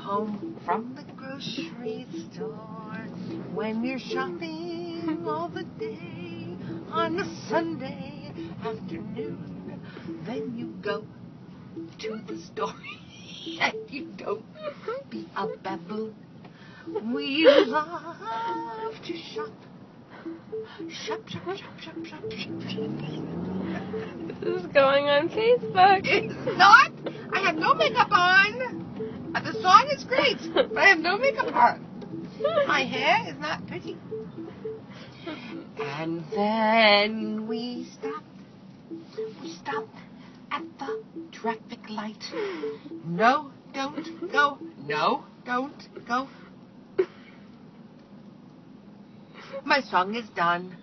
home from the grocery store, when you're shopping all the day on a Sunday afternoon, then you go to the store and you don't be a baboon. We love to shop. Shop, shop, shop, shop, shop, shop. This is going on Facebook. It's not. I have no makeup on. The song is great, but I have no makeup on. My hair is not pretty. And then we stopped. We stopped at the traffic light. No, don't go. No, don't go. My song is done.